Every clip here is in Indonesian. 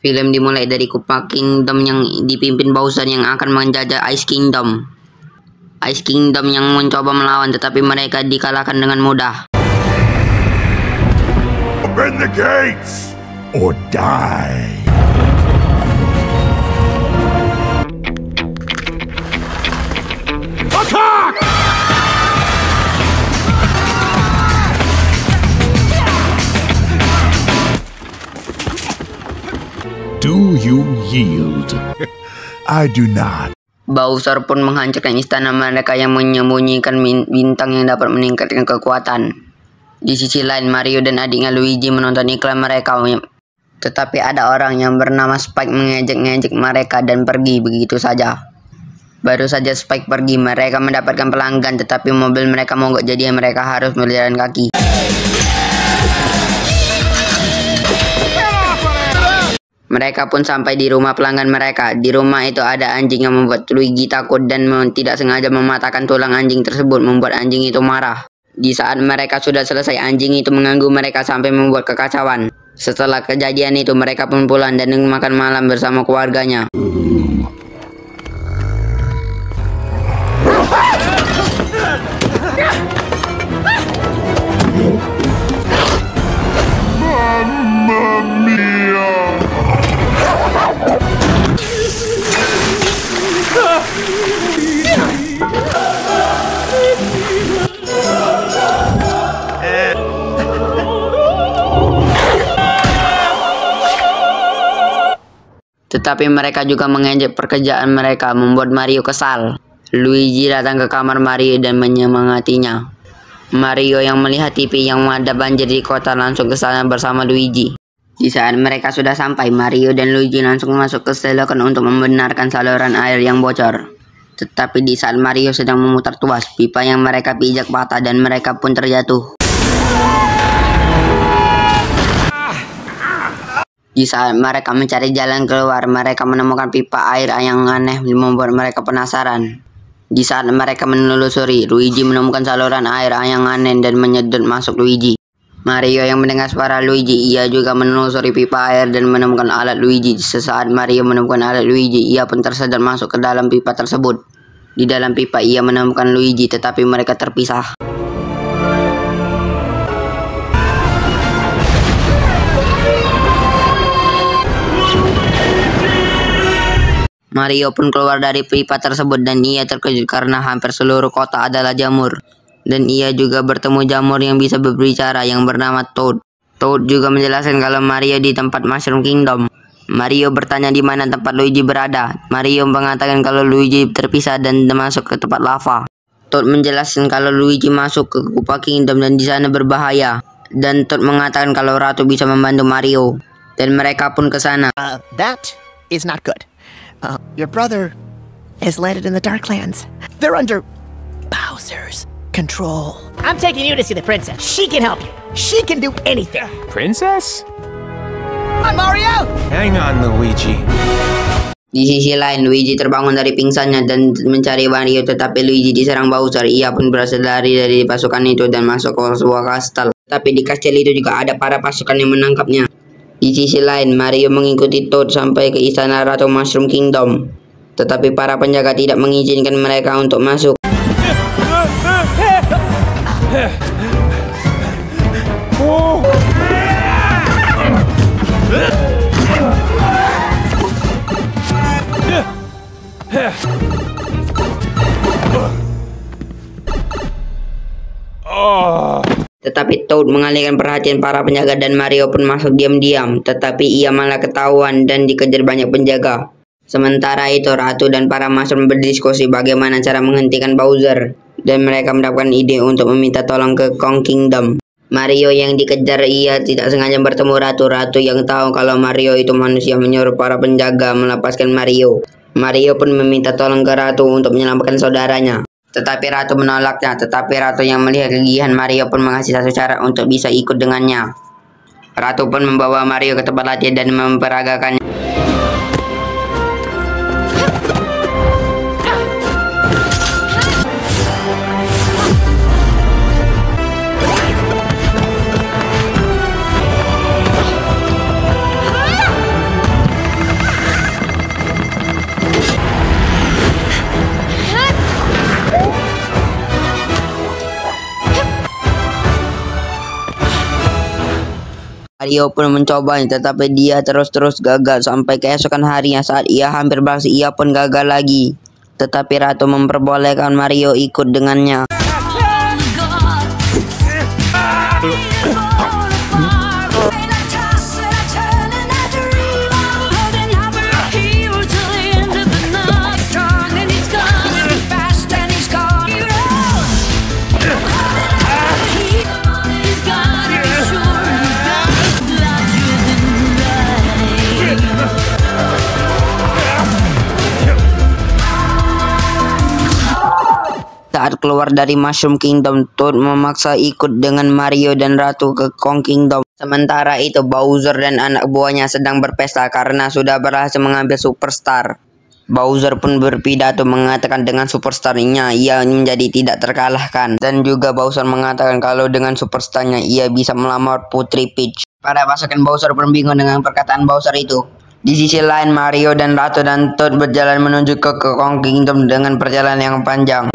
Film dimulai dari Koopa Kingdom yang dipimpin Bowser yang akan menjajah Ice Kingdom. Ice Kingdom yang mencoba melawan tetapi mereka dikalahkan dengan mudah. Open the gates or die. Attack! Do you yield? I do not. Bowser pun menghancurkan istana mereka yang menyembunyikan bintang yang dapat meningkatkan kekuatan. Di sisi lain, Mario dan adiknya Luigi menonton iklan mereka. Tetapi ada orang yang bernama Spike mengejek-ngejek mereka dan pergi begitu saja. Baru saja Spike pergi, mereka mendapatkan pelanggan, tetapi mobil mereka mogok jadi mereka harus berjalan kaki. Mereka pun sampai di rumah pelanggan mereka. Di rumah itu ada anjing yang membuat Luigi takut dan tidak sengaja mematahkan tulang anjing tersebut, membuat anjing itu marah. Di saat mereka sudah selesai, anjing itu mengganggu mereka sampai membuat kekacauan. Setelah kejadian itu, mereka pun pulang dan makan malam bersama keluarganya. Tetapi mereka juga mengejek pekerjaan mereka, membuat Mario kesal. Luigi datang ke kamar Mario dan menyemangatinya. Mario yang melihat TV yang ada banjir di kota langsung ke sana bersama Luigi. Di saat mereka sudah sampai, Mario dan Luigi langsung masuk ke selokan untuk membenarkan saluran air yang bocor. Tetapi di saat Mario sedang memutar tuas, pipa yang mereka pijak patah dan mereka pun terjatuh. Di saat mereka mencari jalan keluar, mereka menemukan pipa air yang aneh membuat mereka penasaran. Di saat mereka menelusuri, Luigi menemukan saluran air yang aneh dan menyedot masuk Luigi. Mario yang mendengar suara Luigi, ia juga menelusuri pipa air dan menemukan alat Luigi. Sesaat Mario menemukan alat Luigi, ia pun tersedot masuk ke dalam pipa tersebut. Di dalam pipa ia menemukan Luigi, tetapi mereka terpisah. Mario pun keluar dari pipa tersebut dan ia terkejut karena hampir seluruh kota adalah jamur. Dan ia juga bertemu jamur yang bisa berbicara yang bernama Toad. Toad juga menjelaskan kalau Mario di tempat Mushroom Kingdom. Mario bertanya di mana tempat Luigi berada. Mario mengatakan kalau Luigi terpisah dan masuk ke tempat lava. Toad menjelaskan kalau Luigi masuk ke Koopa Kingdom dan di sana berbahaya. Dan Toad mengatakan kalau Ratu bisa membantu Mario. Dan mereka pun ke sana. That is not good. Your brother is landed in the Darklands. They're under Bowser's control. I'm taking you to see the princess. She can help you. She can do anything. Princess? Hi, Mario! Hang on, Luigi. Di sisi lain, Luigi terbangun dari pingsannya dan mencari Mario, tetapi Luigi diserang Bowser. Ia pun berhasil lari dari pasukan itu dan masuk ke sebuah kastel. Tapi di kastel itu juga ada para pasukan yang menangkapnya. Di sisi lain, Mario mengikuti Toad sampai ke istana Ratu Mushroom Kingdom. Tetapi para penjaga tidak mengizinkan mereka untuk masuk. Tetapi Toad mengalihkan perhatian para penjaga dan Mario pun masuk diam-diam. Tetapi ia malah ketahuan dan dikejar banyak penjaga. Sementara itu Ratu dan para mushroom berdiskusi bagaimana cara menghentikan Bowser. Dan mereka mendapatkan ide untuk meminta tolong ke Kong Kingdom. Mario yang dikejar, ia tidak sengaja bertemu Ratu. Ratu yang tahu kalau Mario itu manusia menyuruh para penjaga melepaskan Mario. Mario pun meminta tolong ke Ratu untuk menyelamatkan saudaranya. Tetapi Ratu menolaknya. Tetapi Ratu yang melihat kegigihan Mario pun mengasih satu cara untuk bisa ikut dengannya. Ratu pun membawa Mario ke tempat latihan dan memperagakannya. Mario pun mencobanya, tetapi dia terus-terus gagal sampai keesokan harinya saat ia hampir berhasil, ia pun gagal lagi. Tetapi Ratu memperbolehkan Mario ikut dengannya. Saat keluar dari Mushroom Kingdom, Toad memaksa ikut dengan Mario dan Ratu ke Kong Kingdom. Sementara itu, Bowser dan anak buahnya sedang berpesta karena sudah berhasil mengambil Superstar. Bowser pun berpidato mengatakan dengan Superstar-nya ia menjadi tidak terkalahkan. Dan juga Bowser mengatakan kalau dengan Superstar-nya ia bisa melamar Putri Peach. Para pasukan Bowser pun bingung dengan perkataan Bowser itu. Di sisi lain, Mario dan Ratu dan Toad berjalan menuju ke Kong Kingdom dengan perjalanan yang panjang.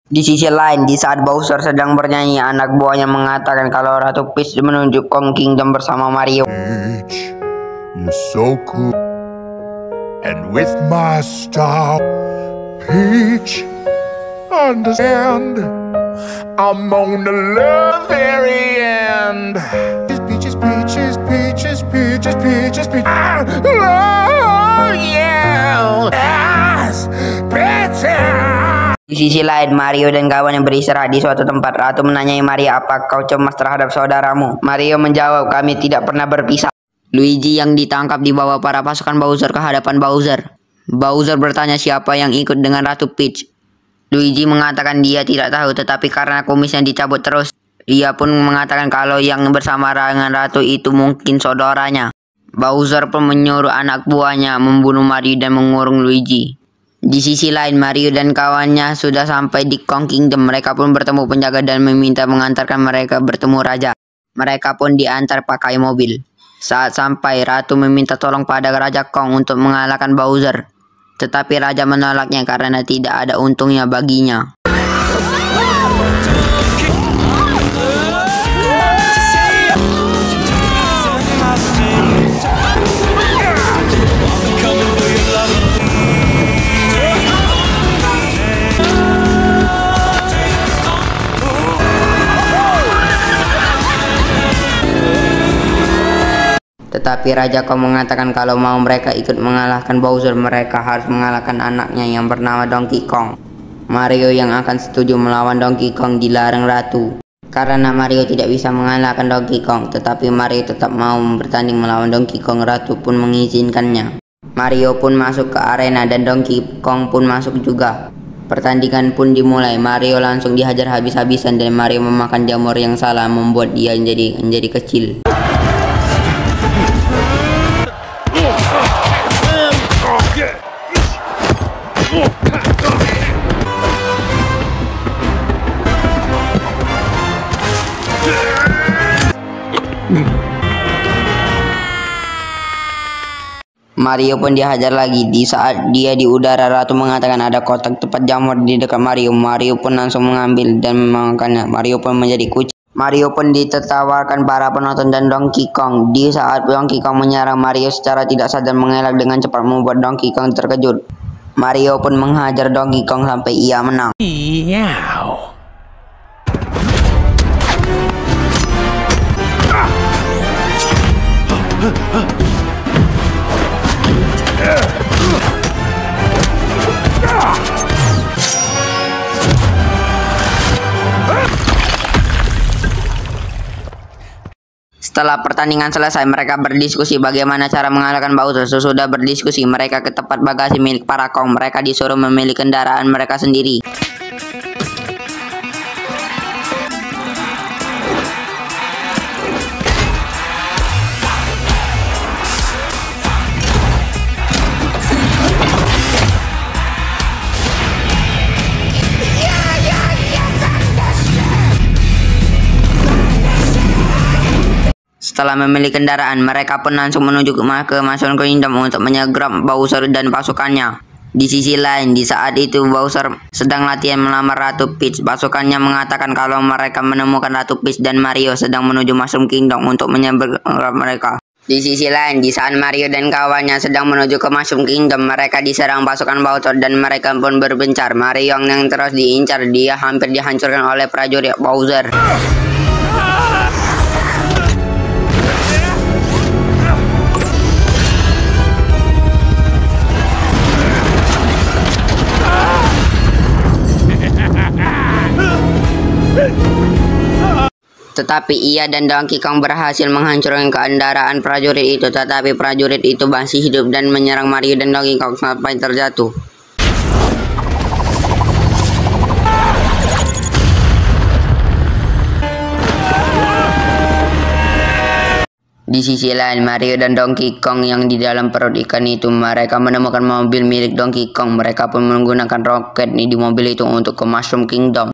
Di sisi lain, di saat Bowser sedang bernyanyi, anak buahnya mengatakan kalau Ratu Peach menuju Kong Kingdom bersama Mario. Peach, you're so cool. And with my style, Peach, understand, I'm on the love very end. Peaches, peaches, peaches, peaches, peaches, peaches. Oh yeah, yes, peaches. Di sisi lain, Mario dan kawannya beristirahat di suatu tempat. Ratu menanyai Mario, "Apa kau cemas terhadap saudaramu?" Mario menjawab, "Kami tidak pernah berpisah." Luigi yang ditangkap dibawa para pasukan Bowser ke hadapan Bowser. Bowser bertanya siapa yang ikut dengan Ratu Peach. Luigi mengatakan dia tidak tahu, tetapi karena kumisnya dicabut terus, ia pun mengatakan kalau yang bersama dengan Ratu itu mungkin saudaranya. Bowser pun menyuruh anak buahnya membunuh Mario dan mengurung Luigi. Di sisi lain, Mario dan kawannya sudah sampai di Kong Kingdom. Mereka pun bertemu penjaga dan meminta mengantarkan mereka bertemu raja. Mereka pun diantar pakai mobil. Saat sampai, Ratu meminta tolong pada Raja Kong untuk mengalahkan Bowser. Tetapi raja menolaknya karena tidak ada untungnya baginya. Tetapi Raja Kong mengatakan kalau mau mereka ikut mengalahkan Bowser, mereka harus mengalahkan anaknya yang bernama Donkey Kong. Mario yang akan setuju melawan Donkey Kong dilarang Ratu. Karena Mario tidak bisa mengalahkan Donkey Kong, tetapi Mario tetap mau bertanding melawan Donkey Kong, Ratu pun mengizinkannya. Mario pun masuk ke arena dan Donkey Kong pun masuk juga. Pertandingan pun dimulai. Mario langsung dihajar habis-habisan dan Mario memakan jamur yang salah membuat dia menjadi kecil. Mario pun dihajar lagi. Di saat dia di udara, Ratu mengatakan ada kotak tepat jamur di dekat Mario. Mario pun langsung mengambil dan memakannya. Mario pun menjadi kucing. Mario pun ditertawakan para penonton dan Donkey Kong. Di saat Donkey Kong menyerang, Mario secara tidak sadar mengelak dengan cepat membuat Donkey Kong terkejut. Mario pun menghajar Donkey Kong sampai ia menang. Meow. Setelah pertandingan selesai, mereka berdiskusi bagaimana cara mengalahkan Bowser. Sesudah berdiskusi, mereka ke tempat bagasi milik para Kong. Mereka disuruh memilih kendaraan mereka sendiri. Setelah memilih kendaraan, mereka pun langsung menuju ke Mushroom Kingdom untuk menyegrap Bowser dan pasukannya. Di sisi lain, di saat itu Bowser sedang latihan melamar Ratu Peach. Pasukannya mengatakan kalau mereka menemukan Ratu Peach dan Mario sedang menuju Mushroom Kingdom untuk menyerang mereka. Di sisi lain, di saat Mario dan kawannya sedang menuju ke Mushroom Kingdom, mereka diserang pasukan Bowser dan mereka pun berbencar. Mario yang terus diincar, dia hampir dihancurkan oleh prajurit Bowser. Tetapi ia dan Donkey Kong berhasil menghancurkan kendaraan prajurit itu. Tetapi prajurit itu masih hidup dan menyerang Mario dan Donkey Kong sampai terjatuh. Di sisi lain, Mario dan Donkey Kong yang di dalam perut ikan itu, mereka menemukan mobil milik Donkey Kong. Mereka pun menggunakan roket di mobil itu untuk ke Mushroom Kingdom.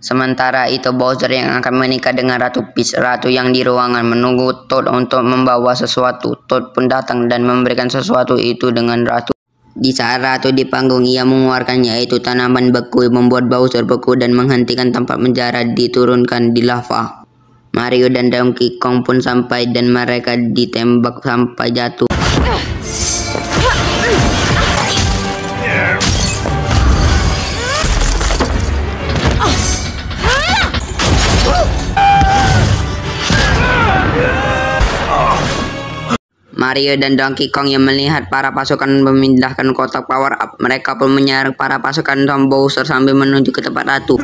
Sementara itu, Bowser yang akan menikah dengan Ratu Peach, ratu yang di ruangan, menunggu Toad untuk membawa sesuatu. Toad pun datang dan memberikan sesuatu itu dengan Ratu. Di saat Ratu di panggung, ia mengeluarkan yaitu tanaman beku, membuat Bowser beku dan menghentikan tempat penjara diturunkan di lava. Mario dan Donkey Kong pun sampai dan mereka ditembak sampai jatuh. Mario dan Donkey Kong yang melihat para pasukan memindahkan kotak power up, mereka pun menyerang para pasukan Tom Bowser sambil menuju ke tempat Ratu.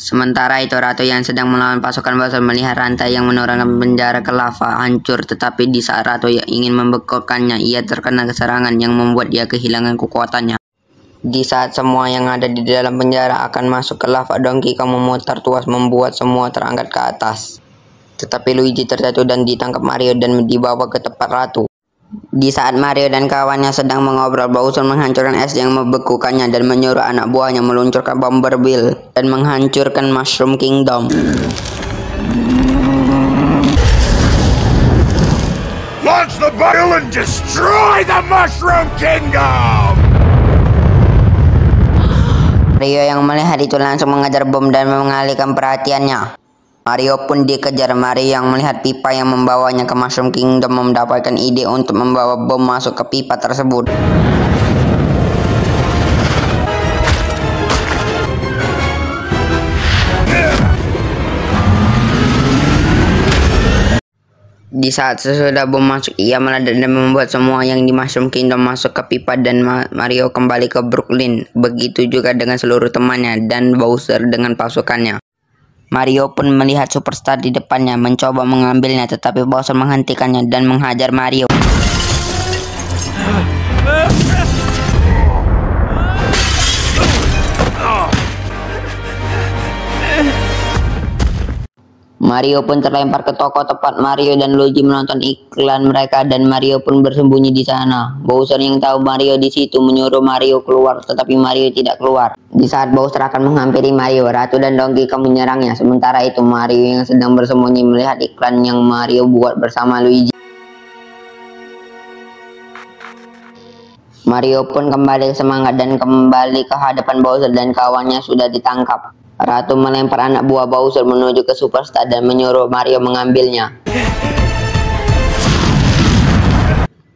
Sementara itu, Ratu yang sedang melawan pasukan Bowser melihat rantai yang menurunkan penjara ke lava hancur. Tetapi di saat Ratu yang ingin membekalkannya, ia terkena serangan yang membuat dia kehilangan kekuatannya. Di saat semua yang ada di dalam penjara akan masuk ke lava, Donkey Kong memutar tuas membuat semua terangkat ke atas. Tetapi Luigi terjatuh dan ditangkap Mario dan dibawa ke tempat Ratu. Di saat Mario dan kawannya sedang mengobrol, Bowser menghancurkan es yang membekukannya dan menyuruh anak buahnya meluncurkan Bomber Bill dan menghancurkan Mushroom Kingdom. Launch the bill and destroy the Mushroom Kingdom! Mario yang melihat itu langsung mengejar bom dan mengalihkan perhatiannya. Mario pun dikejar. Mario yang melihat pipa yang membawanya ke Mushroom Kingdom mendapatkan ide untuk membawa bom masuk ke pipa tersebut. Di saat sesudah bom masuk, ia meledak dan membuat semua yang di Mushroom Kingdom masuk ke pipa dan Mario kembali ke Brooklyn. Begitu juga dengan seluruh temannya dan Bowser dengan pasukannya. Mario pun melihat Superstar di depannya, mencoba mengambilnya, tetapi Bowser menghentikannya dan menghajar Mario. Mario pun terlempar ke toko tempat Mario dan Luigi menonton iklan mereka dan Mario pun bersembunyi di sana. Bowser yang tahu Mario di situ menyuruh Mario keluar, tetapi Mario tidak keluar. Di saat Bowser akan menghampiri Mario, Ratu dan Donkey Kong menyerangnya. Sementara itu Mario yang sedang bersembunyi melihat iklan yang Mario buat bersama Luigi. Mario pun kembali semangat dan kembali ke hadapan Bowser dan kawannya sudah ditangkap. Ratu melempar anak buah Bowser menuju ke Superstar dan menyuruh Mario mengambilnya.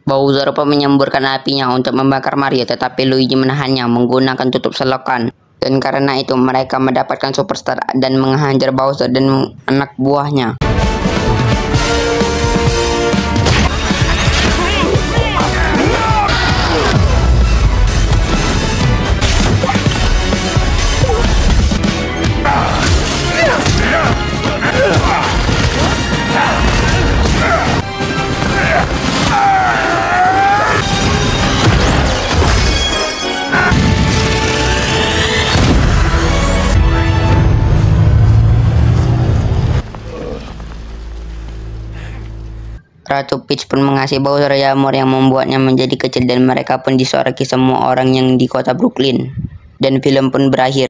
Bowser pun menyemburkan apinya untuk membakar Mario, tetapi Luigi menahannya menggunakan tutup selokan. Dan karena itu mereka mendapatkan Superstar dan menghajar Bowser dan anak buahnya. Ratu Peach pun mengasihi Bowser jamur yang membuatnya menjadi kecil dan mereka pun disoraki semua orang yang di kota Brooklyn. Dan film pun berakhir.